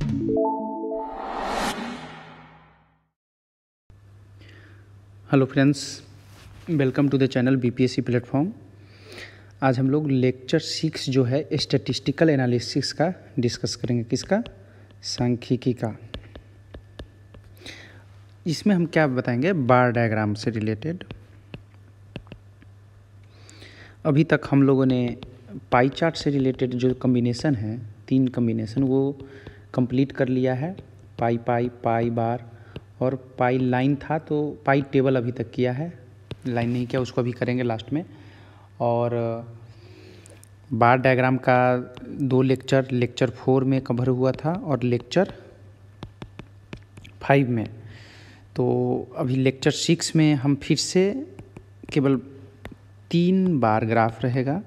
Hello friends, welcome to the channel BPSC platform. आज हम लोग लेक्चर 6 जो है स्टैटिस्टिकल एनालिसिस का डिस्कस करेंगे। किसका? सांख्यिकी का। इसमें हम क्या बताएंगे? बार डायग्राम से रिलेटेड। अभी तक हम लोगों ने पाई चार्ट से रिलेटेड जो कम्बिनेशन है, 3 कम्बिनेशन, वो कंप्लीट कर लिया है। पाई पाई, पाई बार और पाई लाइन था, तो पाई टेबल अभी तक किया है, लाइन नहीं किया, उसको अभी करेंगे लास्ट में। और बार डायग्राम का 2 लेक्चर 4 में कवर हुआ था और लेक्चर 5 में। तो अभी लेक्चर 6 में हम फिर से केवल 3 बार ग्राफ रहेगा।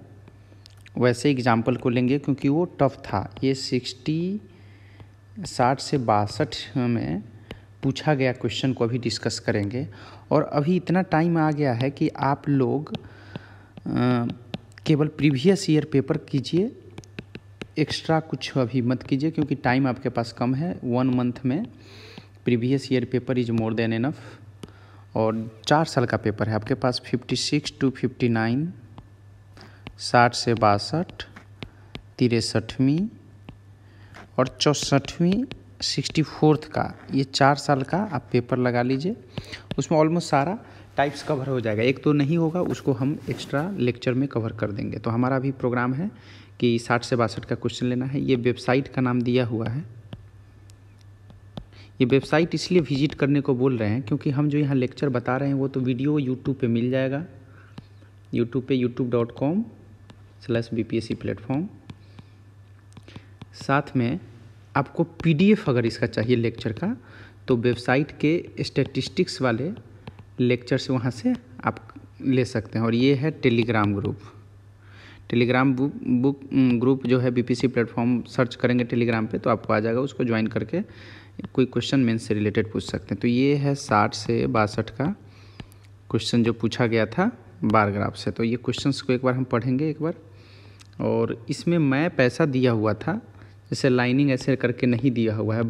वैसे एग्जाम्पल को लेंगे क्योंकि वो टफ था। ये 60 से 62 में पूछा गया क्वेश्चन को अभी डिस्कस करेंगे। और अभी इतना टाइम आ गया है कि आप लोग केवल प्रीवियस ईयर पेपर कीजिए, एक्स्ट्रा कुछ अभी मत कीजिए क्योंकि टाइम आपके पास कम है। 1 मंथ में previous year paper is more than enough. और 4 साल का पेपर है आपके पास, 56 to 59, 60 से 62, 63वीं और 64वीं 64th का, ये 4 साल का आप पेपर लगा लीजिए। उसमें ऑलमोस्ट सारा टाइप्स कवर हो जाएगा। एक तो नहीं होगा, उसको हम एक्स्ट्रा लेक्चर में कवर कर देंगे। तो हमारा अभी प्रोग्राम है कि 60 से 62 का क्वेश्चन लेना है। ये वेबसाइट का नाम दिया हुआ है। ये वेबसाइट इसलिए विजिट करने को बोल रहे हैं क्योंकि हम जो यहाँ लेक्चर बता रहे हैं वो तो वीडियो यूट्यूब पे मिल जाएगा। यूट्यूब पे youtube.com/bpsc प्लेटफॉर्म। साथ में आपको PDF अगर इसका चाहिए लेक्चर का, तो वेबसाइट के स्टैटिस्टिक्स वाले लेक्चर से वहाँ से आप ले सकते हैं। और ये है टेलीग्राम ग्रुप। टेलीग्राम ग्रुप जो है बीपीएससी प्लेटफॉर्म, सर्च करेंगे टेलीग्राम पे तो आपको आ जाएगा। उसको ज्वाइन करके कोई क्वेश्चन मेंस से रिलेटेड पूछ सकते हैं। तो ये है 60 से 62 का क्वेश्चन जो पूछा गया था बार ग्राफ से। तो ये क्वेश्चंस को एक बार हम पढ़ेंगे एक बार। और इसमें मैं पैसा दिया हुआ था, जैसे लाइनिंग ऐसे करके नहीं दिया हुआ है।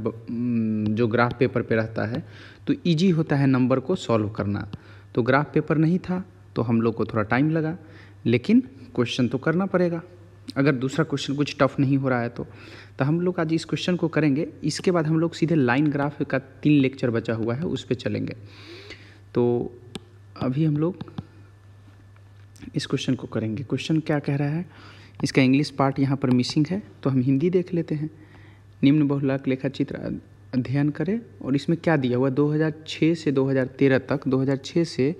जो ग्राफ पेपर पे रहता है तो इजी होता है नंबर को सॉल्व करना। तो ग्राफ पेपर नहीं था तो हम लोग को थोड़ा टाइम लगा, लेकिन क्वेश्चन तो करना पड़ेगा अगर दूसरा क्वेश्चन कुछ टफ नहीं हो रहा है तो हम लोग आज इस क्वेश्चन को करेंगे। इसके बाद हम लोग सीधे लाइन ग्राफ का 3 लेक्चर बचा हुआ है, उस पर चलेंगे। तो अभी हम लोग इस क्वेश्चन को करेंगे। क्वेश्चन क्या कह रहा है? इसका इंग्लिश पार्ट यहाँ पर मिसिंग है तो हम हिंदी देख लेते हैं। निम्न बहुलक लेखाचित्र अध्ययन करें। और इसमें क्या दिया हुआ? 2006 से 2013 तक, 2006 से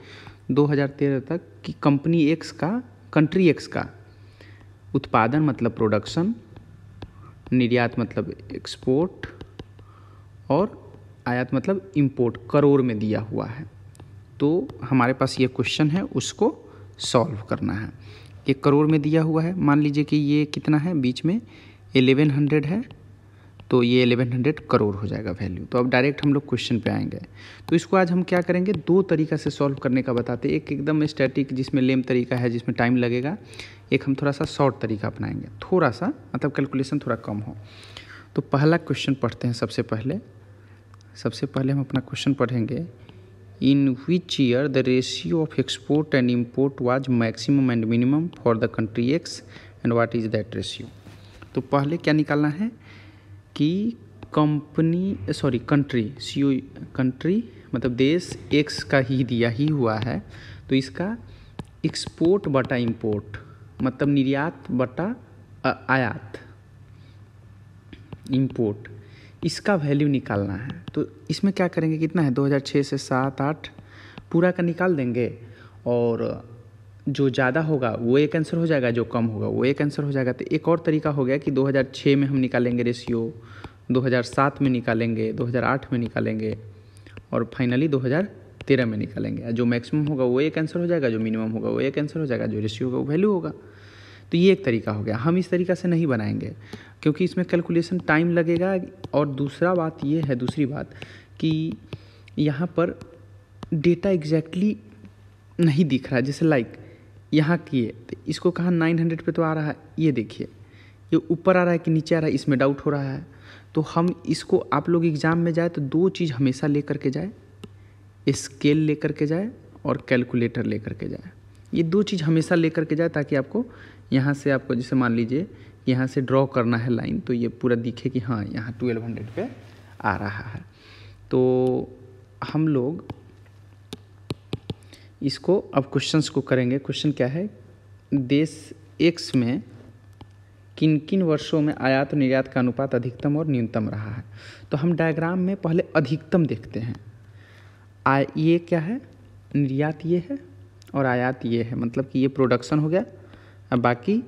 2013 तक की कंट्री एक्स का उत्पादन मतलब प्रोडक्शन, निर्यात मतलब एक्सपोर्ट और आयात मतलब इंपोर्ट करोड़ में दिया हुआ है। तो हमारे पास ये क्वेश्चन है, उसको सॉल्व करना है। ये करोड़ में दिया हुआ है। मान लीजिए कि ये कितना है, बीच में 1100 है, तो ये 1100 करोड़ हो जाएगा वैल्यू। तो अब डायरेक्ट हम लोग क्वेश्चन पे आएंगे। तो इसको आज हम क्या करेंगे, 2 तरीका से सॉल्व करने का बताते हैं। एक एकदम स्टैटिक जिसमें लेम तरीका है, जिसमें टाइम लगेगा। एक हम थोड़ा सा शॉर्ट तरीका अपनाएंगे, थोड़ा सा मतलब कैलकुलेशन थोड़ा कम हो। तो पहला क्वेश्चन पढ़ते हैं। सबसे पहले हम अपना क्वेश्चन पढ़ेंगे। In which year the ratio of export and import was maximum and minimum for the country X and what is that ratio? तो पहले क्या निकालना है कि कंट्री मतलब देश X का ही दिया ही हुआ है, तो इसका एक्सपोर्ट बटा इंपोर्ट मतलब निर्यात बटा आयात, इंपोर्ट, इसका वैल्यू निकालना है। तो इसमें क्या करेंगे, कितना है 2006 से 7, 8 पूरा का निकाल देंगे। और जो ज़्यादा होगा वो एक आंसर हो जाएगा, जो कम होगा वो एक आंसर हो जाएगा। तो एक और तरीका हो गया कि 2006 में हम निकालेंगे रेशियो, 2007 में निकालेंगे, 2008 में निकालेंगे और फाइनली 2013 में निकालेंगे। जो मैक्सिमम होगा वो एक आंसर हो जाएगा, जो मिनिमम होगा वो एक आंसर हो जाएगा, जो रेशियो होगा वो वैल्यू होगा। तो ये एक तरीका हो गया। हम इस तरीका से नहीं बनाएंगे क्योंकि इसमें कैलकुलेशन टाइम लगेगा। और दूसरी बात कि यहाँ पर डेटा एग्जैक्टली नहीं दिख रहा है। जैसे लाइक यहाँ किए तो इसको कहाँ 900 पे तो आ रहा है, ये देखिए ये ऊपर आ रहा है कि नीचे आ रहा है, इसमें डाउट हो रहा है। तो हम इसको, आप लोग एग्ज़ाम में जाए तो 2 चीज़ हमेशा लेकर के जाए, स्केल लेकर के जाए और कैलकुलेटर लेकर के जाए। ये 2 चीज़ हमेशा लेकर के जाए ताकि आपको यहाँ से, आपको जैसे मान लीजिए यहाँ से ड्रॉ करना है लाइन, तो ये पूरा दिखे कि हाँ यहाँ 1200 पे आ रहा है। तो हम लोग इसको अब क्वेश्चंस को करेंगे। क्वेश्चन क्या है, देश एक्स में किन किन वर्षों में आयात और निर्यात का अनुपात अधिकतम और न्यूनतम रहा है। तो हम डायग्राम में पहले अधिकतम देखते हैं। ये क्या है, निर्यात ये है और आयात ये है, मतलब कि ये प्रोडक्शन हो गया। अब बाकी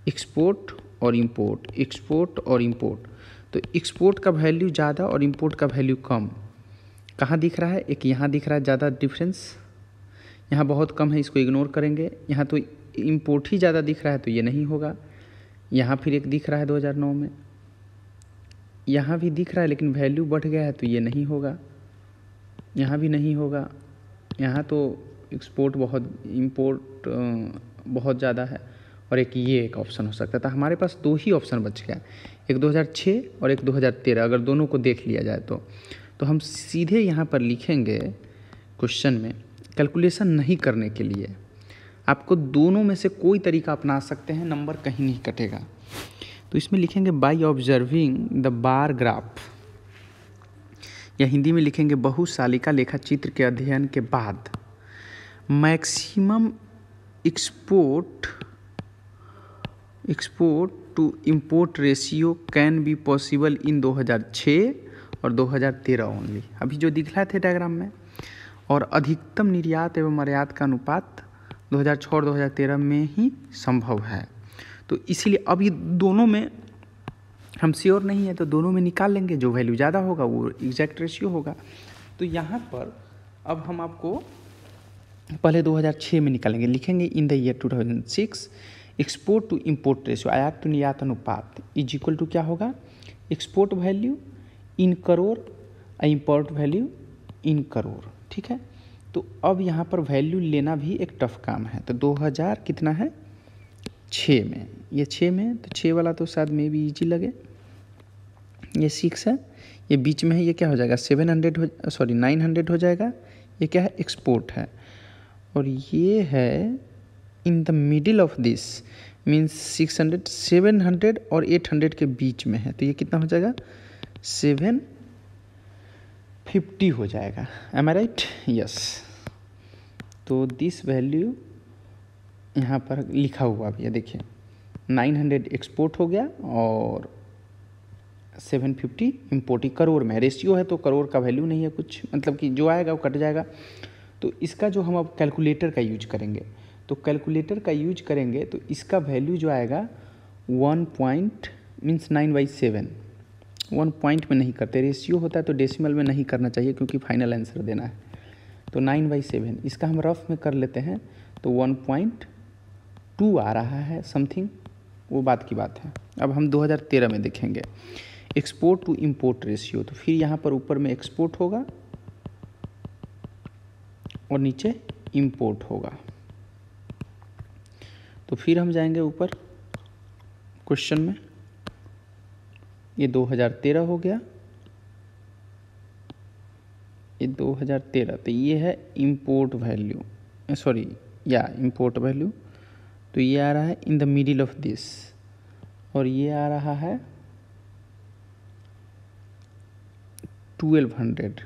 एक्सपोर्ट और इंपोर्ट, एक्सपोर्ट और इंपोर्ट। तो एक्सपोर्ट का वैल्यू ज़्यादा और इंपोर्ट का वैल्यू कम कहाँ दिख रहा है, एक यहाँ दिख रहा है ज़्यादा डिफरेंस, यहाँ बहुत कम है, इसको इग्नोर करेंगे। यहाँ तो इंपोर्ट ही ज़्यादा दिख रहा है तो ये नहीं होगा। यहाँ फिर एक दिख रहा है 2009 में, यहाँ भी दिख रहा है लेकिन वैल्यू बढ़ गया है तो ये नहीं होगा, यहाँ भी नहीं होगा। यहाँ तो एक्सपोर्ट बहुत, इंपोर्ट बहुत ज़्यादा है। और एक ऑप्शन हो सकता था। हमारे पास 2 ही ऑप्शन बच गया, एक 2006 और एक 2013। अगर दोनों को देख लिया जाए तो हम सीधे यहाँ पर लिखेंगे क्वेश्चन में, कैलकुलेशन नहीं करने के लिए आपको दोनों में से कोई तरीका अपना सकते हैं, नंबर कहीं नहीं कटेगा। तो इसमें लिखेंगे by observing the bar graph, या हिंदी में लिखेंगे बहुशालिका लेखा चित्र के अध्ययन के बाद maximum export to import ratio can be possible in 2006 और 2013 ओनली, अभी जो दिखलाए थे डायग्राम में। और अधिकतम निर्यात एवं आयात का अनुपात 2006 और 2013 में ही संभव है। तो इसीलिए अब ये दोनों में हम श्योर नहीं है तो दोनों में निकाल लेंगे, जो वैल्यू ज़्यादा होगा वो एग्जैक्ट रेशियो होगा। तो यहाँ पर अब हम आपको पहले 2006 में निकालेंगे, लिखेंगे in the year 2006 export to import ratio, आयात टू निर्यात अनुपात इज इक्वल टू क्या होगा, export value in crore, import value in crore. ठीक है, तो अब यहाँ पर वैल्यू लेना भी एक टफ काम है। तो 2000 कितना है 6 में, ये 6 में, तो 6 वाला तो शायद में भी ईजी लगे। ये 6 है, ये बीच में है, ये क्या हो जाएगा 900 हो जाएगा। ये क्या है, एक्सपोर्ट है। और ये है in the middle of this means 600, 700 और 800 के बीच में है, तो ये कितना हो जाएगा 750 हो जाएगा। एम आई राइट, यस। तो दिस वैल्यू यहाँ पर लिखा हुआ भी है, देखिए 900 एक्सपोर्ट हो गया और 750 इम्पोर्ट। करोड़ में रेशियो है तो करोड़ का वैल्यू नहीं है कुछ, मतलब कि जो आएगा वो कट जाएगा। तो इसका जो हम अब कैलकुलेटर का यूज करेंगे, तो कैलकुलेटर का यूज करेंगे तो इसका वैल्यू जो आएगा 1 पॉइंट मीन्स 9/7। 1 पॉइंट में नहीं करते, रेशियो होता है तो डेसिमल में नहीं करना चाहिए क्योंकि फाइनल आंसर देना है। तो 9/7 इसका हम रफ में कर लेते हैं तो 1.2 आ रहा है समथिंग, वो बात की बात है। अब हम 2013 में देखेंगे एक्सपोर्ट टू इंपोर्ट रेशियो, तो फिर यहाँ पर ऊपर में एक्सपोर्ट होगा और नीचे इंपोर्ट होगा। तो फिर हम जाएंगे ऊपर क्वेश्चन में, ये 2013 हो गया, ये 2013, तो ये है इंपोर्ट वैल्यू, सॉरी या इंपोर्ट वैल्यू। तो ये आ रहा है in the middle of this, और ये आ रहा है 1200।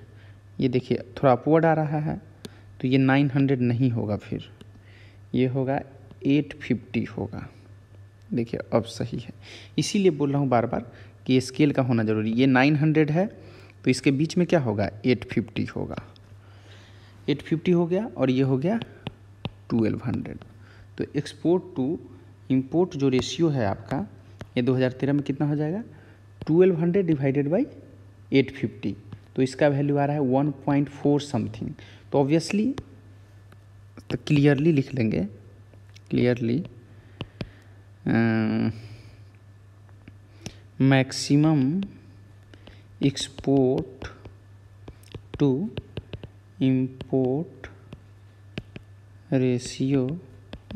ये देखिए थोड़ा अपवर्ड आ रहा है, तो ये 900 नहीं होगा, फिर ये होगा 850 होगा। देखिए अब सही है, इसीलिए बोल रहा हूँ बार बार कि स्केल का होना जरूरी। ये 900 है तो इसके बीच में क्या होगा 850 होगा। 850 हो गया और ये हो गया 1200। तो एक्सपोर्ट टू इंपोर्ट जो रेशियो है आपका, ये 2013 में कितना हो जाएगा 1200 डिवाइडेड बाई 850, तो इसका वैल्यू आ रहा है 1.4 समथिंग। तो ऑब्वियसली तो क्लियरली लिख लेंगे, clearly maximum export to import ratio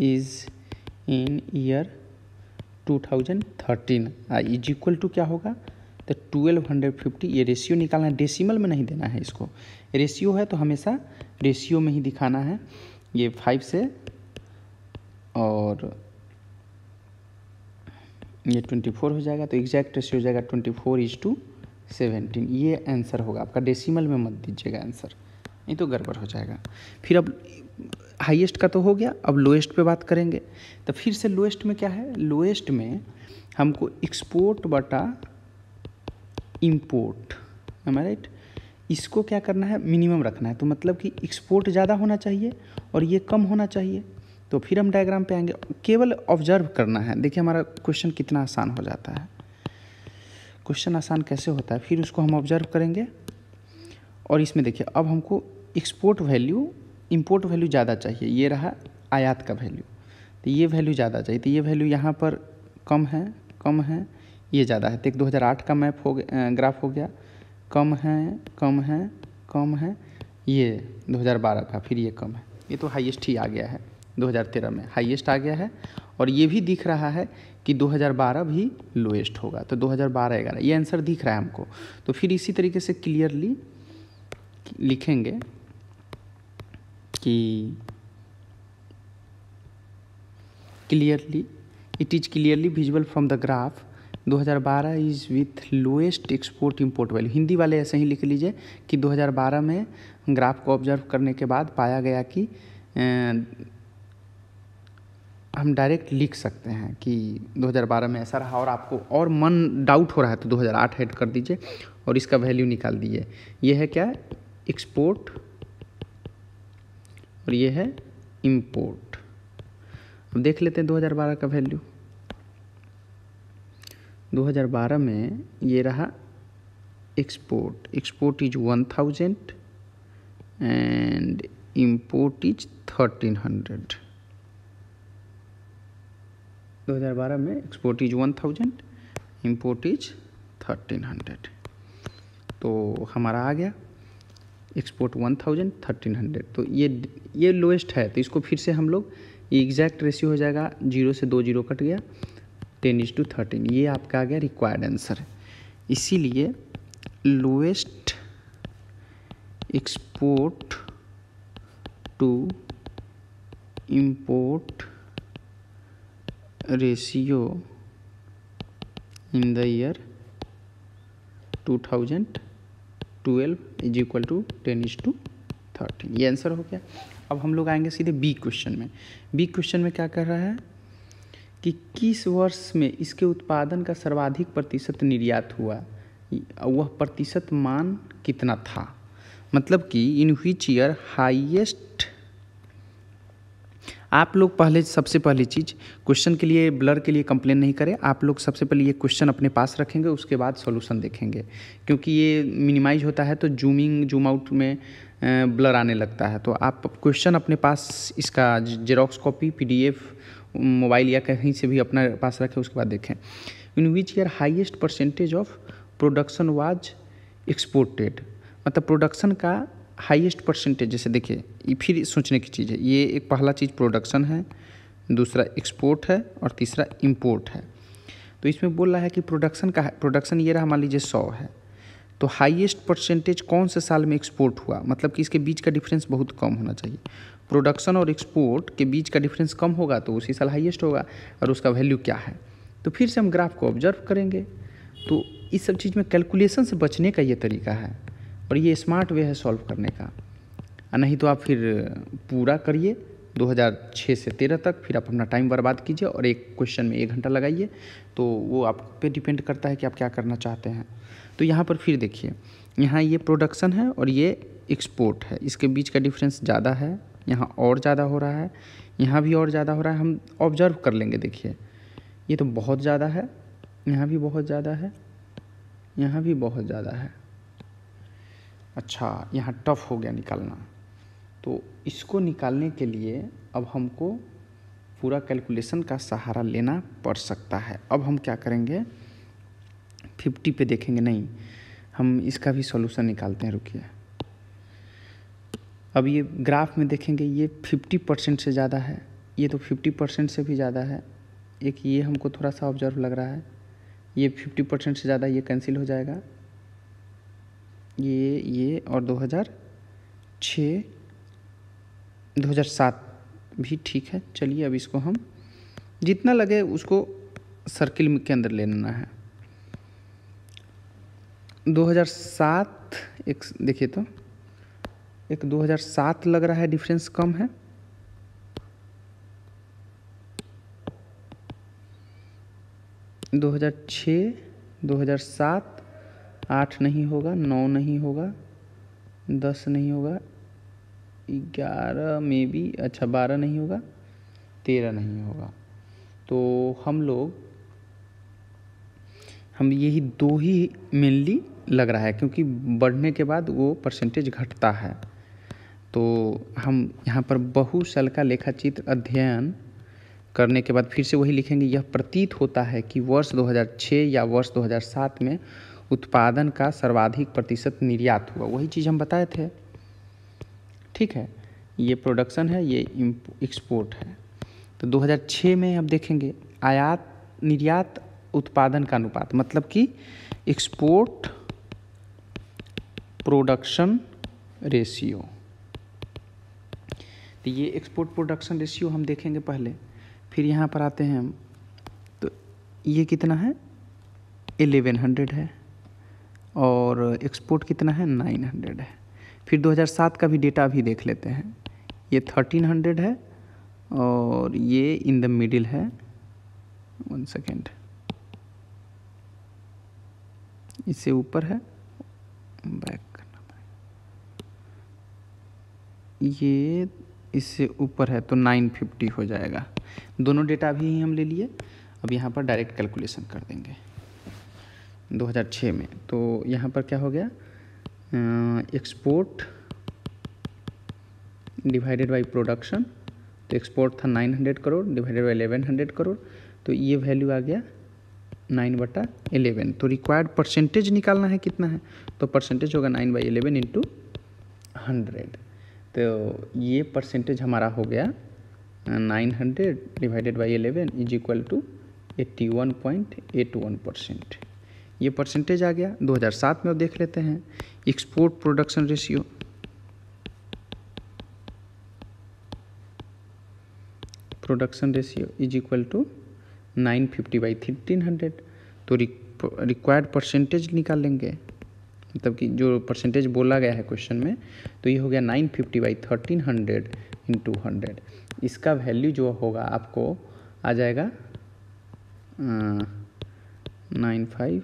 is in year 2013 is equal to क्या होगा तो 1250, ये रेशियो निकालना है, डेसिमल में नहीं देना है इसको। रेशियो है तो हमेशा रेशियो में ही दिखाना है। ये 5 से और ये 24 हो जाएगा, तो एग्जैक्ट रेशियो हो जाएगा 24:17। ये आंसर होगा आपका। डेसिमल में मत दीजिएगा आंसर, नहीं तो गड़बड़ हो जाएगा। फिर अब हाईएस्ट का तो हो गया, अब लोएस्ट पे बात करेंगे। तो फिर से लोएस्ट में क्या है, लोएस्ट में हमको एक्सपोर्ट बटा इंपोर्ट, राइट, इसको क्या करना है, मिनिमम रखना है। तो मतलब कि एक्सपोर्ट ज़्यादा होना चाहिए और ये कम होना चाहिए। तो फिर हम डायग्राम पे आएंगे, केवल ऑब्जर्व करना है। देखिए हमारा क्वेश्चन कितना आसान हो जाता है। क्वेश्चन आसान कैसे होता है, फिर उसको हम ऑब्जर्व करेंगे। और इसमें देखिए अब हमको एक्सपोर्ट वैल्यू इंपोर्ट वैल्यू ज़्यादा चाहिए, ये रहा आयात का वैल्यू, तो ये वैल्यू ज़्यादा चाहिए। तो ये वैल्यू यहाँ पर कम है, ये ज़्यादा है। तो एक 2008 का मैप हो गया, ग्राफ हो गया, कम है, ये 2012 का, फिर ये कम है। ये तो हाईएस्ट ही आ गया है, 2013 में हाईएस्ट आ गया है। और ये भी दिख रहा है कि 2012 भी लोएस्ट होगा, तो 2012-11 ये आंसर दिख रहा है हमको। तो फिर इसी तरीके से क्लियरली लिखेंगे कि clearly, it is clearly visual from the graph 2012 is with lowest export import value. Hindi वाले ऐसे ही लिख लीजिए कि 2012 में ग्राफ को ऑब्जर्व करने के बाद पाया गया कि हम डायरेक्ट लिख सकते हैं कि 2012 में ऐसा रहा। और आपको और मन डाउट हो रहा है तो 2008 ऐड कर दीजिए और इसका वैल्यू निकाल दीजिए। ये है क्या, एक्सपोर्ट, और ये है इंपोर्ट। अब देख लेते हैं 2012 का वैल्यू। 2012 में ये रहा export is 1000 and import is 1300। 2012 में एक्सपोर्ट इज 1000, इंपोर्ट इज 1300। तो हमारा आ गया एक्सपोर्ट 1000, 1300। तो ये लोएस्ट है, तो इसको फिर से हम लोग, ये एग्जैक्ट रेशियो हो जाएगा, 0 से 2 0 कट गया, 10:13। ये आपका आ गया रिक्वायर्ड आंसर। इसीलिए lowest export to import ratio in the year 2012 is equal to 10:13। ये आंसर हो गया। अब हम लोग आएंगे सीधे बी क्वेश्चन में। बी क्वेश्चन में क्या कर रहा है कि किस वर्ष में इसके उत्पादन का सर्वाधिक प्रतिशत निर्यात हुआ, वह प्रतिशत मान कितना था। मतलब कि इन व्हिच ईयर हाईएस्ट। आप लोग पहले, सबसे पहली चीज़, क्वेश्चन के लिए ब्लर के लिए कंप्लेन नहीं करें। आप लोग सबसे पहले ये क्वेश्चन अपने पास रखेंगे, उसके बाद सॉल्यूशन देखेंगे, क्योंकि ये मिनिमाइज होता है तो जूम आउट में ब्लर आने लगता है। तो आप क्वेश्चन अपने पास, इसका जेरोक्स कॉपी, PDF, मोबाइल या कहीं से भी अपना पास रखें, उसके बाद देखें। In which year highest percentage of production was exported, मतलब प्रोडक्शन का हाईएस्ट परसेंटेज। जैसे देखिए, ये फिर सोचने की चीज़ है। ये एक पहला चीज़ प्रोडक्शन है, दूसरा एक्सपोर्ट है और तीसरा इंपोर्ट है। तो इसमें बोल रहा है कि प्रोडक्शन ये रहा, मान लीजिए 100 है, तो हाईएस्ट परसेंटेज कौन से साल में एक्सपोर्ट हुआ, मतलब कि इसके बीच का डिफरेंस बहुत कम होना चाहिए। प्रोडक्शन और एक्सपोर्ट के बीच का डिफरेंस कम होगा तो उसी साल हाईएस्ट होगा, और उसका वैल्यू क्या है। तो फिर से हम ग्राफ को ऑब्जर्व करेंगे। तो इस सब चीज़ में कैलकुलेशन से बचने का ये तरीका है, और ये स्मार्ट वे है सॉल्व करने का। नहीं तो आप फिर पूरा करिए 2006 से 13 तक, फिर आप अपना टाइम बर्बाद कीजिए और एक क्वेश्चन में 1 घंटा लगाइए। तो वो आप पे डिपेंड करता है कि आप क्या करना चाहते हैं। तो यहाँ पर फिर देखिए, यहाँ ये प्रोडक्शन है और ये एक्सपोर्ट है, इसके बीच का डिफरेंस ज़्यादा है, यहाँ और ज़्यादा हो रहा है, यहाँ भी और ज़्यादा हो रहा है। हम ऑब्जर्व कर लेंगे, देखिए ये तो बहुत ज़्यादा है, यहाँ भी बहुत ज़्यादा है, यहाँ भी बहुत ज़्यादा है। अच्छा, यहाँ टफ हो गया निकालना। तो इसको निकालने के लिए अब हमको पूरा कैलकुलेशन का सहारा लेना पड़ सकता है। अब हम क्या करेंगे, 50 पे देखेंगे, नहीं, हम इसका भी सॉल्यूशन निकालते हैं। रुकिए, अब ये ग्राफ में देखेंगे, ये 50% से ज़्यादा है, ये तो 50% से भी ज़्यादा है। एक ये हमको थोड़ा सा ऑब्जर्व लग रहा है, ये 50% से ज़्यादा, ये कैंसिल हो जाएगा, ये और 2006 2007 भी ठीक है। चलिए अब इसको हम जितना लगे उसको सर्किल के अंदर ले लेना है। 2007 एक देखिए तो एक 2007 लग रहा है डिफरेंस कम है, 2006 2007 8 नहीं होगा, 9 नहीं होगा, 10 नहीं होगा, 11 में भी, अच्छा 12 नहीं होगा, 13 नहीं होगा। तो हम यही दो ही मेनली लग रहा है, क्योंकि बढ़ने के बाद वो परसेंटेज घटता है। तो हम यहाँ पर बहुशल का लेखाचित्र अध्ययन करने के बाद फिर से वही लिखेंगे, यह प्रतीत होता है कि वर्ष 2006 या वर्ष 2007 में उत्पादन का सर्वाधिक प्रतिशत निर्यात हुआ। वही चीज़ हम बताए थे, ठीक है। ये प्रोडक्शन है, ये एक्सपोर्ट है। तो 2006 में अब देखेंगे आयात निर्यात उत्पादन का अनुपात, मतलब कि एक्सपोर्ट प्रोडक्शन रेशियो। तो ये एक्सपोर्ट प्रोडक्शन रेशियो हम देखेंगे पहले, फिर यहाँ पर आते हैं हम, तो ये कितना है 1100 है और एक्सपोर्ट कितना है 900 है। फिर 2007 का भी डेटा भी देख लेते हैं, ये 1300 है और ये इन द मिडिल है, 1 सेकेंड, इससे ऊपर है, बैक करना पड़ेगा, ये इससे ऊपर है तो 950 हो जाएगा। दोनों डेटा भी हम ले लिए। अब यहाँ पर डायरेक्ट कैलकुलेशन कर देंगे 2006 में। तो यहाँ पर क्या हो गया, एक्सपोर्ट डिवाइडेड बाई प्रोडक्शन, तो एक्सपोर्ट था 900 करोड़ डिवाइडेड बाई 1100 करोड़, तो ये वैल्यू आ गया 9/11। तो रिक्वायर्ड परसेंटेज निकालना है कितना है, तो परसेंटेज होगा 9/11 इंटू 100। तो ये परसेंटेज हमारा हो गया 900 divided by 11 is equal to 81.81%। ये परसेंटेज आ गया। 2007 में अब देख लेते हैं export production ratio, production ratio is equal to 950/1300। तो रिक्वायर्ड परसेंटेज निकाल लेंगे, मतलब कि जो परसेंटेज बोला गया है क्वेश्चन में, तो ये हो गया 950/1300 इंटू 100। इसका वैल्यू जो होगा आपको आ जाएगा 95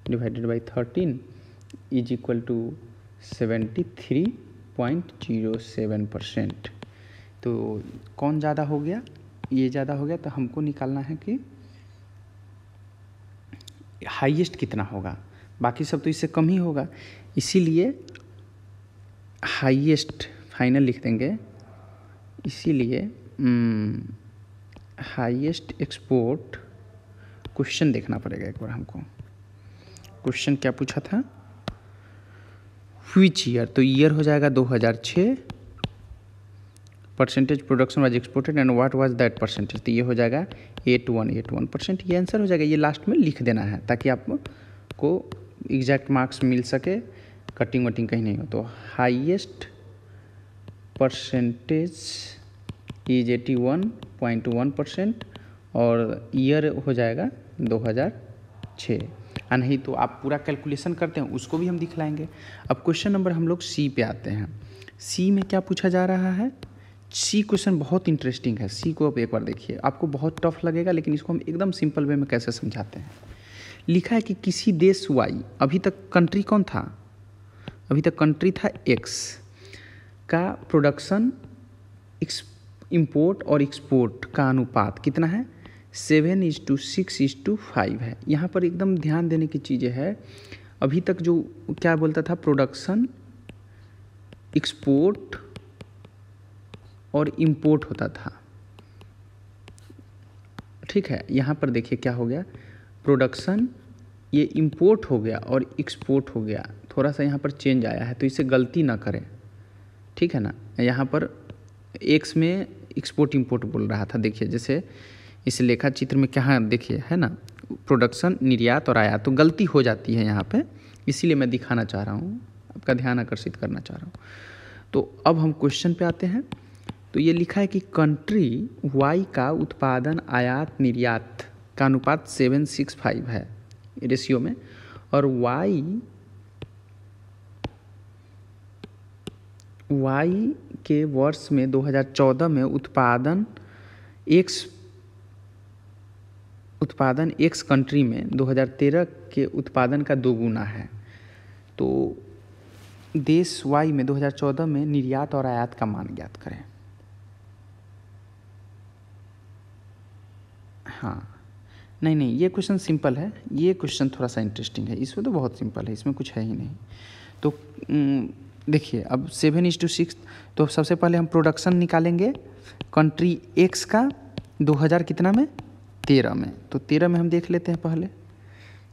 divided by 13 is equal to 73.07%। तो कौन ज़्यादा हो गया, ये ज़्यादा हो गया। तो हमको निकालना है कि हाईएस्ट कितना होगा, बाकी सब तो इससे कम ही होगा, इसीलिए हाईएस्ट फाइनल लिख देंगे। इसीलिए हाईएस्ट एक्सपोर्ट क्वेश्चन देखना पड़ेगा एक बार हमको। क्वेश्चन क्या पूछा था, व्हिच ईयर, तो ईयर हो जाएगा 2006, percentage production was exported and what was that percentage, तो ये हो जाएगा 8181%। ये आंसर हो जाएगा। ये लास्ट में लिख देना है ताकि आपको एग्जैक्ट मार्क्स मिल सके, कटिंग वटिंग कहीं नहीं हो। तो हाईएस्ट परसेंटेज इज 81.1% और ईयर हो जाएगा 2006। नहीं तो आप पूरा कैलकुलेशन करते हैं उसको भी हम दिखलाएंगे। अब क्वेश्चन नंबर हम लोग सी पे आते हैं। सी में क्या पूछा जा रहा है, सी क्वेश्चन बहुत इंटरेस्टिंग है। सी को आप एक बार देखिए, आपको बहुत टफ लगेगा लेकिन इसको हम एकदम सिंपल वे में कैसे समझाते हैं। लिखा है कि किसी देश वाई, अभी तक कंट्री कौन था, अभी तक कंट्री था एक्स का प्रोडक्शन इंपोर्ट और एक्सपोर्ट का अनुपात कितना है, 7:6:5 है। यहाँ पर एकदम ध्यान देने की चीज़ें है। अभी तक जो क्या बोलता था, प्रोडक्शन एक्सपोर्ट और इंपोर्ट होता था, ठीक है। यहाँ पर देखिए क्या हो गया, प्रोडक्शन ये इंपोर्ट हो गया और एक्सपोर्ट हो गया, थोड़ा सा यहाँ पर चेंज आया है, तो इसे गलती ना करें, ठीक है ना। यहाँ पर एक्स में एक्सपोर्ट इंपोर्ट बोल रहा था, देखिए जैसे इस लेखा चित्र में क्या देखिए है ना, प्रोडक्शन, निर्यात और आयात, तो गलती हो जाती है यहाँ पे, इसीलिए मैं दिखाना चाह रहा हूँ, आपका ध्यान आकर्षित करना चाह रहा हूँ। तो अब हम क्वेश्चन पे आते हैं। तो ये लिखा है कि कंट्री वाई का उत्पादन आयात निर्यात का अनुपात 765 है रेशियो में, और वाई के वर्ष में 2014 में उत्पादन एक्स कंट्री में 2013 के उत्पादन का 2 गुना है। तो देश वाई में 2014 में निर्यात और आयात का मान ज्ञात करें। हाँ, नहीं, ये क्वेश्चन सिंपल है, ये क्वेश्चन थोड़ा सा इंटरेस्टिंग है, इसमें तो बहुत सिंपल है, इसमें कुछ है ही नहीं। तो देखिए अब 7:6, तो सबसे पहले हम प्रोडक्शन निकालेंगे कंट्री एक्स का 2000 कितना में 13 में, तो 13 में हम देख लेते हैं पहले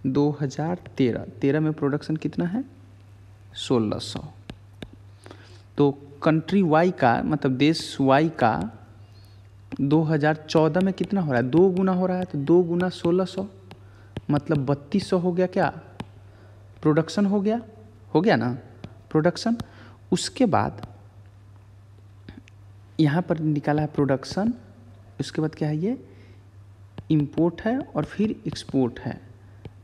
2013 में प्रोडक्शन कितना है 1600। तो कंट्री वाई का मतलब देश वाई का 2014 में कितना हो रहा है, 2 गुना हो रहा है, तो 2 गुना 1600 मतलब 3200 हो गया, क्या प्रोडक्शन हो गया ना प्रोडक्शन। उसके बाद यहाँ पर निकाला है प्रोडक्शन, उसके बाद क्या है, ये इंपोर्ट है और फिर एक्सपोर्ट है,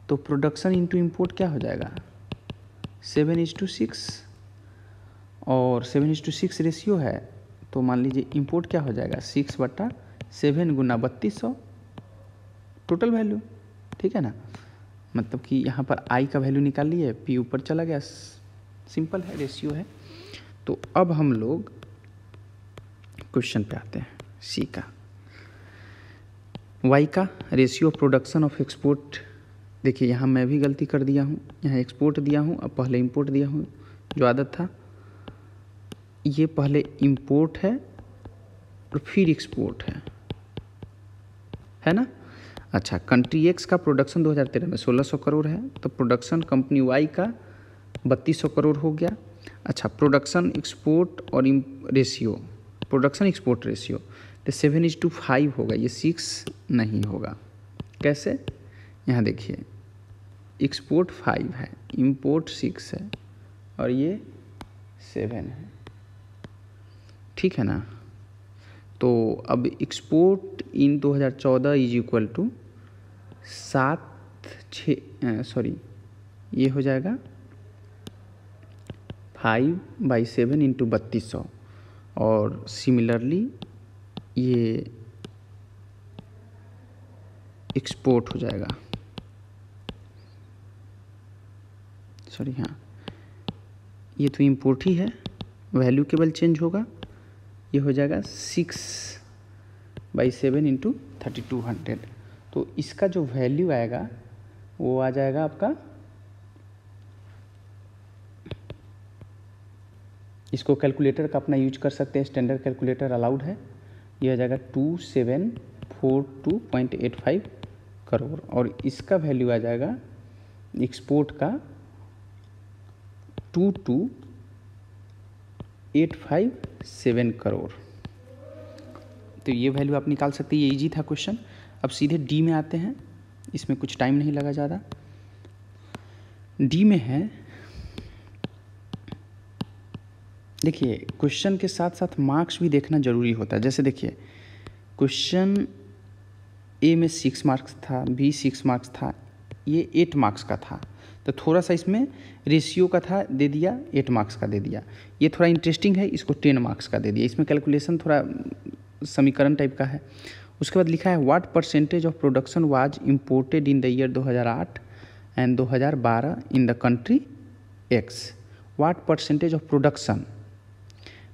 तो प्रोडक्शन इंटू इंपोर्ट क्या हो जाएगा 7:6, और 7:6 रेशियो है, तो मान लीजिए इंपोर्ट क्या हो जाएगा 6/7 गुना 3200 टोटल वैल्यू, ठीक है ना। मतलब कि यहाँ पर आई का वैल्यू निकाल लिए, पी ऊपर चला गया, सिंपल है, रेशियो है। तो अब हम लोग क्वेश्चन पे आते हैं, सी का, वाई का रेशियो प्रोडक्शन ऑफ एक्सपोर्ट। देखिए यहाँ मैं भी गलती कर दिया हूँ, यहाँ एक्सपोर्ट दिया हूँ, अब पहले इंपोर्ट दिया हूँ, जो आदत था, ये पहले इंपोर्ट है और फिर एक्सपोर्ट है ना। अच्छा, कंट्री एक्स का प्रोडक्शन 2013 में 1600 करोड़ है, तो प्रोडक्शन कंपनी वाई का 3200 करोड़ हो गया। अच्छा, प्रोडक्शन एक्सपोर्ट और रेशियो, प्रोडक्शन एक्सपोर्ट रेशियो, तो 7:5 होगा, ये 6 नहीं होगा। कैसे, यहाँ देखिए एक्सपोर्ट 5 है, इंपोर्ट 6 है और ये 7 है, ठीक है ना। तो अब export in 2014 is equal to ये हो जाएगा 5/7 इंटू 3200, और सिमिलरली ये एक्सपोर्ट हो जाएगा, हाँ ये तो इंपोर्ट ही है, वैल्यू केवल चेंज होगा, ये हो जाएगा 6/7 इंटू 3200। तो इसका जो वैल्यू आएगा वो आ जाएगा आपका, इसको कैलकुलेटर का अपना यूज कर सकते हैं, स्टैंडर्ड कैलकुलेटर अलाउड है, ये आ जाएगा 2742.85 करोड़, और इसका वैल्यू आ जाएगा एक्सपोर्ट का 22,857 करोड़। तो ये वैल्यू आप निकाल सकते हैं, ये इजी था क्वेश्चन। अब सीधे डी में आते हैं, इसमें कुछ टाइम नहीं लगा ज़्यादा। डी में है, देखिए क्वेश्चन के साथ साथ मार्क्स भी देखना जरूरी होता है। जैसे देखिए क्वेश्चन ए में 6 मार्क्स था, बी 6 मार्क्स था, ये 8 मार्क्स का था, तो थोड़ा सा इसमें रेशियो का था, दे दिया 8 मार्क्स का दे दिया। ये थोड़ा इंटरेस्टिंग है, इसको 10 मार्क्स का दे दिया, इसमें कैलकुलेशन थोड़ा समीकरण टाइप का है। उसके बाद लिखा है what percentage of production was imported in the year 2008 and 2012 in the country x. What percentage of production,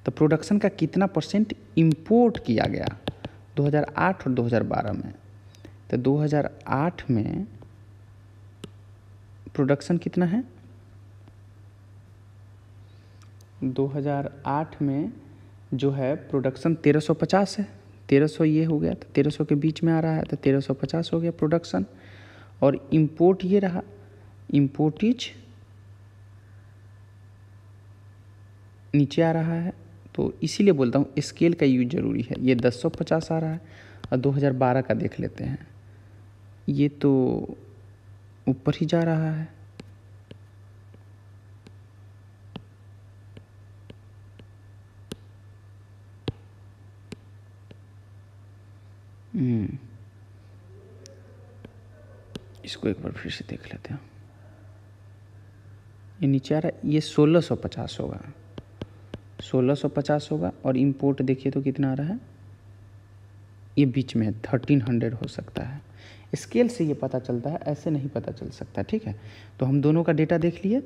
तो प्रोडक्शन का कितना परसेंट इंपोर्ट किया गया 2008 और 2012 में। तो 2008 में प्रोडक्शन कितना है, 2008 में जो है प्रोडक्शन 1350 है, 1300 ये हो गया, तो 1300 के बीच में आ रहा है, तो 1350 हो गया प्रोडक्शन, और इंपोर्ट ये रहा, इंपोर्ट इज नीचे आ रहा है, तो इसीलिए बोलता हूँ स्केल का यूज जरूरी है। ये 1050 आ रहा है और 2012 का देख लेते हैं, ये तो ऊपर ही जा रहा है। इसको एक बार फिर से देख लेते हैं। ये नीचे आ रहा है, ये 1650 होगा, 1650 होगा। और इंपोर्ट देखिए तो कितना आ रहा है, ये बीच में है, 1300 हो सकता है। स्केल से ये पता चलता है, ऐसे नहीं पता चल सकता। ठीक है, तो हम दोनों का डेटा देख लिए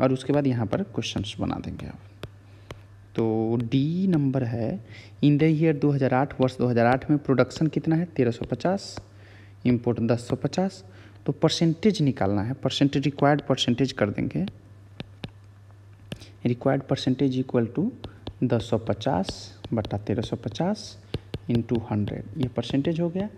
और उसके बाद यहाँ पर क्वेश्चंस बना देंगे अब। तो डी नंबर है, इन द ईयर 2008, वर्ष 2008 में प्रोडक्शन कितना है 1350, इंपोर्ट 1050। तो परसेंटेज निकालना है, परसेंटेज रिक्वायर्ड परसेंटेज कर देंगे, रिक्वायर्ड परसेंटेज इक्वल टू 1050 बटा 1350 इंटू 100, ये परसेंटेज हो गया।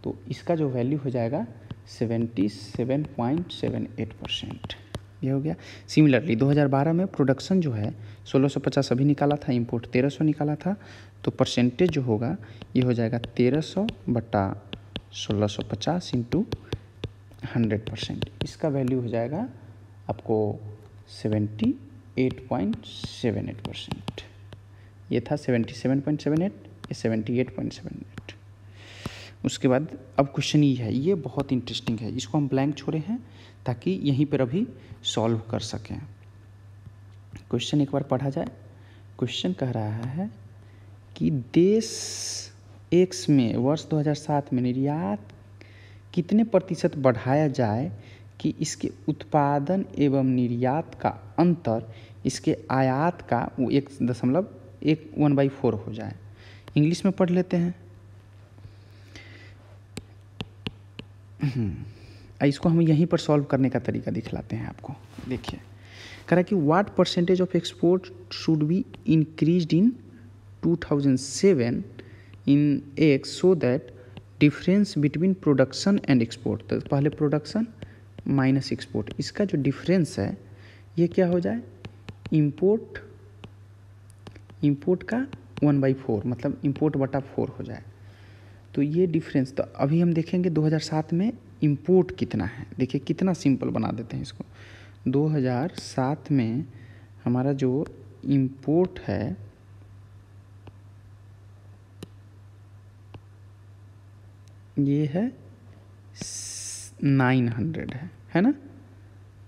तो इसका जो वैल्यू हो जाएगा 77.78%, ये हो गया। सिमिलरली 2012 में प्रोडक्शन जो है 1650 अभी निकाला था, इंपोर्ट 1300 निकाला था, तो परसेंटेज जो होगा ये हो जाएगा 1300 बटा 1650 इंटू 100%। इसका वैल्यू हो जाएगा आपको 78.78%। ये था 77.78, ये 78.78। उसके बाद अब क्वेश्चन ये है, ये बहुत इंटरेस्टिंग है, इसको हम ब्लैंक छोड़े हैं ताकि यहीं पर अभी सॉल्व कर सकें। क्वेश्चन एक बार पढ़ा जाए। क्वेश्चन कह रहा है कि देश एक्स में वर्ष 2007 में निर्यात कितने प्रतिशत बढ़ाया जाए कि इसके उत्पादन एवं निर्यात का अंतर इसके आयात का वो 1/4 हो जाए। इंग्लिश में पढ़ लेते हैं। इसको हम यहीं पर सॉल्व करने का तरीका दिखलाते हैं आपको। देखिए कह रहा है कि what percentage of export should be increased in 2007 in x so that difference between production and export. तो पहले प्रोडक्शन माइनस एक्सपोर्ट, इसका जो डिफरेंस है ये क्या हो जाए, इंपोर्ट का 1/4, मतलब इंपोर्ट बटा 4 हो जाए। तो ये डिफरेंस, तो अभी हम देखेंगे 2007 में इंपोर्ट कितना है। देखिए कितना सिंपल बना देते हैं इसको। 2007 में हमारा जो इंपोर्ट है ये है 900 है ना।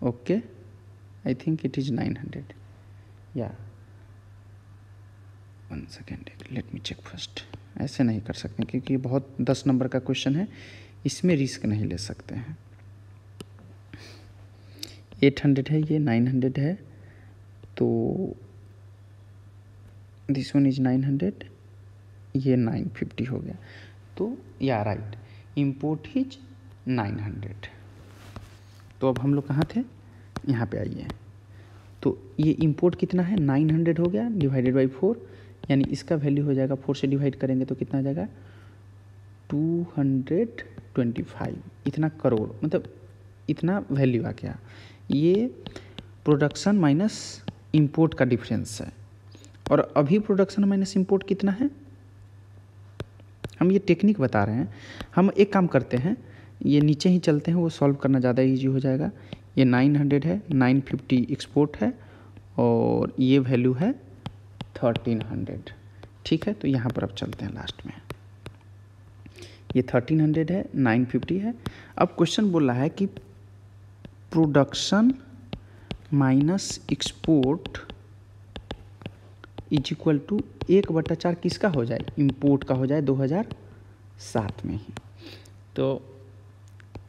Okay, I think it is 900 या 1 second, let me check first. ऐसे नहीं कर सकते क्योंकि ये बहुत 10 नंबर का क्वेश्चन है, इसमें रिस्क नहीं ले सकते हैं। 800 है, ये 900 है, तो दिस वन इज 900, ये 950 हो गया। तो या राइट, इंपोर्ट इज 900। तो अब हम लोग कहाँ थे, यहाँ पे आइए। तो ये इंपोर्ट कितना है 900 हो गया, डिवाइडेड बाई 4, यानी इसका वैल्यू हो जाएगा 4 से डिवाइड करेंगे तो कितना आ जाएगा 225, इतना करोड़, मतलब इतना वैल्यू आ गया। ये प्रोडक्शन माइनस इंपोर्ट का डिफरेंस है। और अभी प्रोडक्शन माइनस इंपोर्ट कितना है, हम ये टेक्निक बता रहे हैं। हम एक काम करते हैं, ये नीचे ही चलते हैं, वो सॉल्व करना ज़्यादा इजी हो जाएगा। ये 900 है, 950 एक्सपोर्ट है और ये वैल्यू है 1300। ठीक है, तो यहाँ पर अब चलते हैं लास्ट में। ये 1300 है, 950 है। अब क्वेश्चन बोल रहा है कि production minus export is equal to 1/4 किसका हो जाए, इंपोर्ट का हो जाए 2007 में ही। तो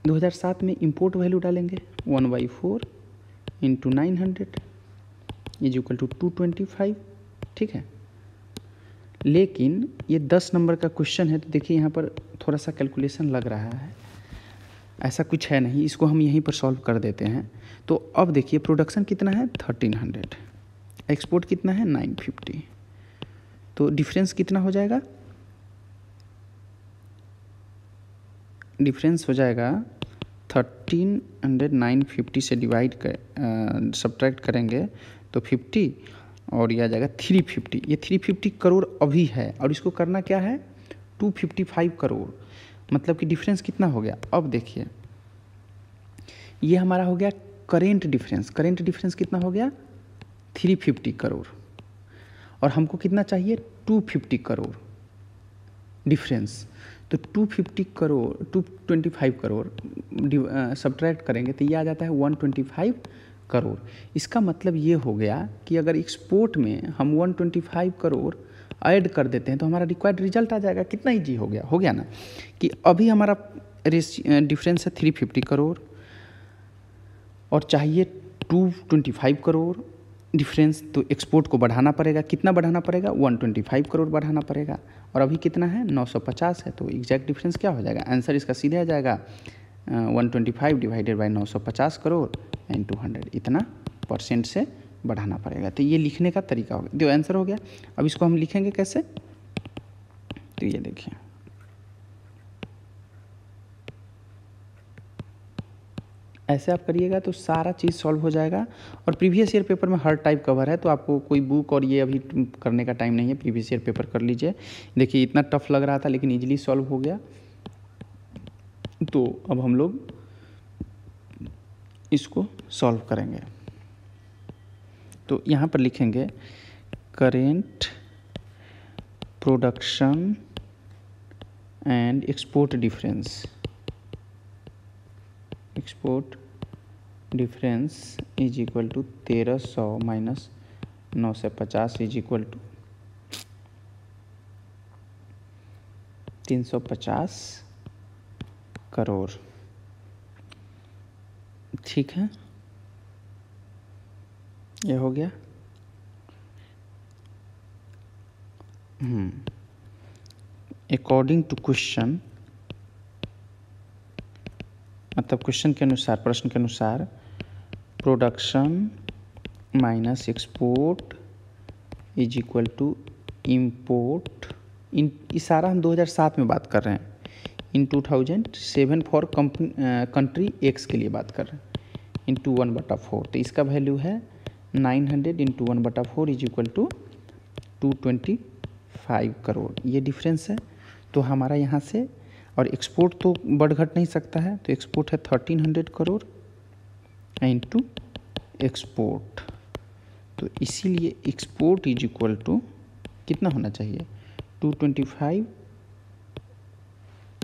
2007 में इंपोर्ट वैल्यू डालेंगे 1/4 इंटू 900 इज इक्वल टू 225। ठीक है, लेकिन ये 10 नंबर का क्वेश्चन है, तो देखिए यहाँ पर थोड़ा सा कैलकुलेशन लग रहा है, ऐसा कुछ है नहीं, इसको हम यहीं पर सॉल्व कर देते हैं। तो अब देखिए प्रोडक्शन कितना है 1300, एक्सपोर्ट कितना है 950, तो डिफरेंस कितना हो जाएगा, डिफरेंस हो जाएगा 1300 950 से डिवाइड कर सब्ट्रैक्ट करेंगे तो 50 और यह आ जाएगा 350। ये 350 करोड़ अभी है और इसको करना क्या है 255 करोड़, मतलब कि डिफरेंस कितना हो गया। अब देखिए ये हमारा हो गया करेंट डिफरेंस। करेंट डिफरेंस कितना हो गया 350 करोड़, और हमको कितना चाहिए 250 करोड़ डिफरेंस। तो 250 करोड़ 225 करोड़ सब्ट्रैक्ट करेंगे तो ये आ जाता है 125 करोड़। इसका मतलब ये हो गया कि अगर एक्सपोर्ट में हम 125 करोड़ ऐड कर देते हैं तो हमारा रिक्वायर्ड रिजल्ट आ जाएगा। कितना ईजी हो गया ना कि अभी हमारा डिफरेंस है 350 करोड़ और चाहिए 225 करोड़ डिफरेंस, तो एक्सपोर्ट को बढ़ाना पड़ेगा। कितना बढ़ाना पड़ेगा 125 करोड़ बढ़ाना पड़ेगा, और अभी कितना है 950 है। तो एग्जैक्ट डिफरेंस क्या हो जाएगा, आंसर इसका सीधे आ जाएगा 125 डिवाइडेड बाई 950 करोड़ एंड 200, इतना परसेंट से बढ़ाना पड़ेगा। तो ये लिखने का तरीका हो गया, जो आंसर हो गया। अब इसको हम लिखेंगे कैसे, तो ये देखिए ऐसे आप करिएगा तो सारा चीज़ सॉल्व हो जाएगा। और प्रीवियस ईयर पेपर में हर टाइप कवर है, तो आपको कोई बुक और ये अभी करने का टाइम नहीं है, प्रीवियस ईयर पेपर कर लीजिए। देखिए इतना टफ लग रहा था लेकिन इजीली सॉल्व हो गया। तो अब हम लोग इसको सॉल्व करेंगे। तो यहाँ पर लिखेंगे current production and export difference. Export difference is equal to 1300 minus 950 is equal to 350 crore. ठीक है, ये हो गया। अकॉर्डिंग टू क्वेश्चन, मतलब क्वेश्चन के अनुसार, प्रश्न के अनुसार, production minus export is equal to import. ये सारा हम 2007 में बात कर रहे हैं, इन 2007 फॉर कंट्री एक्स के लिए बात कर रहे हैं, इंटू 1/4। तो इसका वैल्यू है 900 into 1/4 is equal to 225 crore. ये डिफरेंस है। तो हमारा यहाँ से, और एक्सपोर्ट तो बढ़ घट नहीं सकता है, तो एक्सपोर्ट है 1300 करोड़ इंटू एक्सपोर्ट। तो इसीलिए एक्सपोर्ट इज इक्वल टू कितना होना चाहिए 225।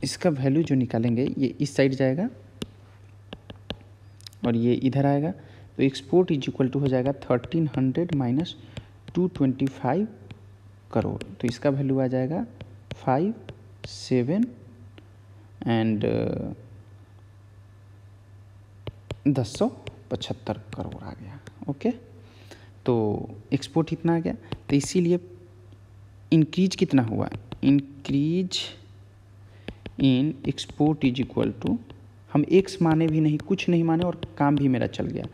इसका वैल्यू जो निकालेंगे ये इस साइड जाएगा और ये इधर आएगा। तो एक्सपोर्ट इज इक्वल टू हो जाएगा 1300 माइनस 225 करोड़। तो इसका वैल्यू आ जाएगा 57 एंड 1075 करोड़ आ गया। ओके, तो एक्सपोर्ट इतना आ गया। तो इसीलिए इंक्रीज कितना हुआ, increase in export is equal to, हम एक्स माने भी नहीं, कुछ नहीं माने और काम भी मेरा चल गया,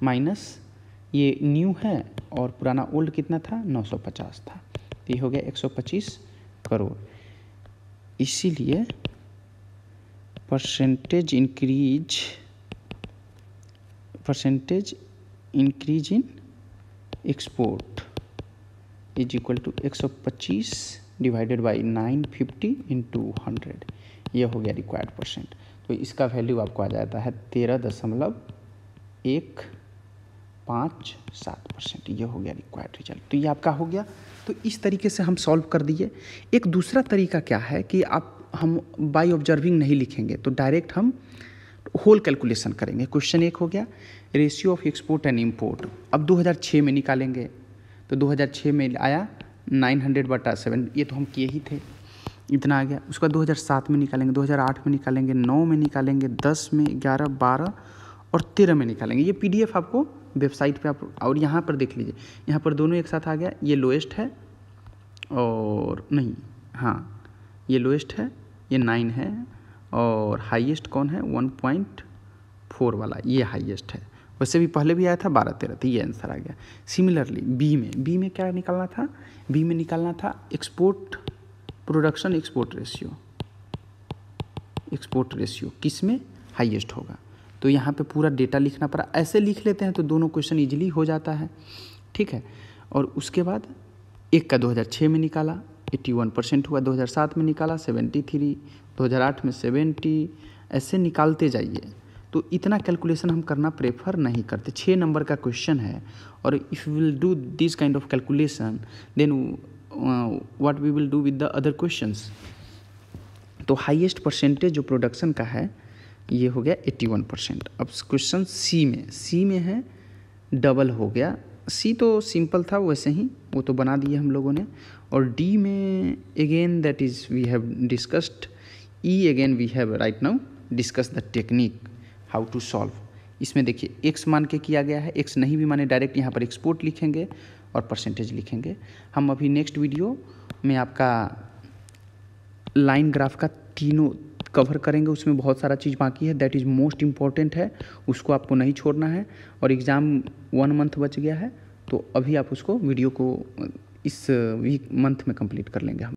माइनस ये न्यू है और पुराना ओल्ड कितना था 950 था। तो ये हो गया 125 करोड़। इसीलिए percentage increase in export is equal to 125 divided by 950 into 100, ये हो गया रिक्वायर्ड परसेंट। तो इसका वैल्यू आपको आ जाता है 13.157%। ये हो गया रिक्वायर्ड रिजल्ट। तो ये आपका हो गया। तो इस तरीके से हम सॉल्व कर दिए। एक दूसरा तरीका क्या है कि हम बाय ऑब्जर्विंग नहीं लिखेंगे, तो डायरेक्ट हम होल कैलकुलेशन करेंगे। क्वेश्चन एक हो गया ratio of export and import. अब 2006 में निकालेंगे, तो 2006 में आया 900/7, ये तो हम किए ही थे, इतना आ गया। उसका 2007 में निकालेंगे, 2008 में निकालेंगे, 9 में निकालेंगे, 10 में, 11, 12 और 13 में निकालेंगे। ये PDF आपको वेबसाइट पे आप, और यहाँ पर देख लीजिए, यहाँ पर दोनों एक साथ आ गया। ये लोएस्ट है और नहीं, हाँ ये लोएस्ट है, ये 9 है, और हाईएस्ट कौन है 1.4 वाला, ये हाईएस्ट है। वैसे भी पहले भी आया था 12-13, तो ये आंसर आ गया। सिमिलरली बी में क्या निकालना था, बी में निकालना था एक्सपोर्ट प्रोडक्शन एक्सपोर्ट रेशियो किस में हाईएस्ट होगा। तो यहाँ पे पूरा डेटा लिखना पड़ा। ऐसे लिख लेते हैं तो दोनों क्वेश्चन इजीली हो जाता है। ठीक है, और उसके बाद एक का 2006 में निकाला, 81% हुआ। 2007 में निकाला 73, 2008 में 70, ऐसे निकालते जाइए। तो इतना कैलकुलेशन हम करना प्रेफर नहीं करते। 6 नंबर का क्वेश्चन है और if we will do this kind of calculation then what we will do with the other questions. तो हाईएस्ट परसेंटेज जो प्रोडक्शन का है ये हो गया 81%। अब क्वेश्चन सी में है डबल हो गया। सी तो सिंपल था वैसे ही, वो तो बना दिए हम लोगों ने। और डी में again that is we have discussed. E again we have right now discuss the technique how to solve. इसमें देखिए एक्स मान के किया गया है, एक्स नहीं भी माने डायरेक्ट यहाँ पर एक्सपोर्ट लिखेंगे और परसेंटेज लिखेंगे। हम अभी नेक्स्ट वीडियो में आपका लाइन ग्राफ का तीनों कवर करेंगे, उसमें बहुत सारा चीज़ बाकी है, दैट इज़ मोस्ट इम्पॉर्टेंट है, उसको आपको नहीं छोड़ना है। और एग्ज़ाम 1 मंथ बच गया है, तो अभी आप उसको वीडियो को इस वीक मंथ में कंप्लीट कर लेंगे हम।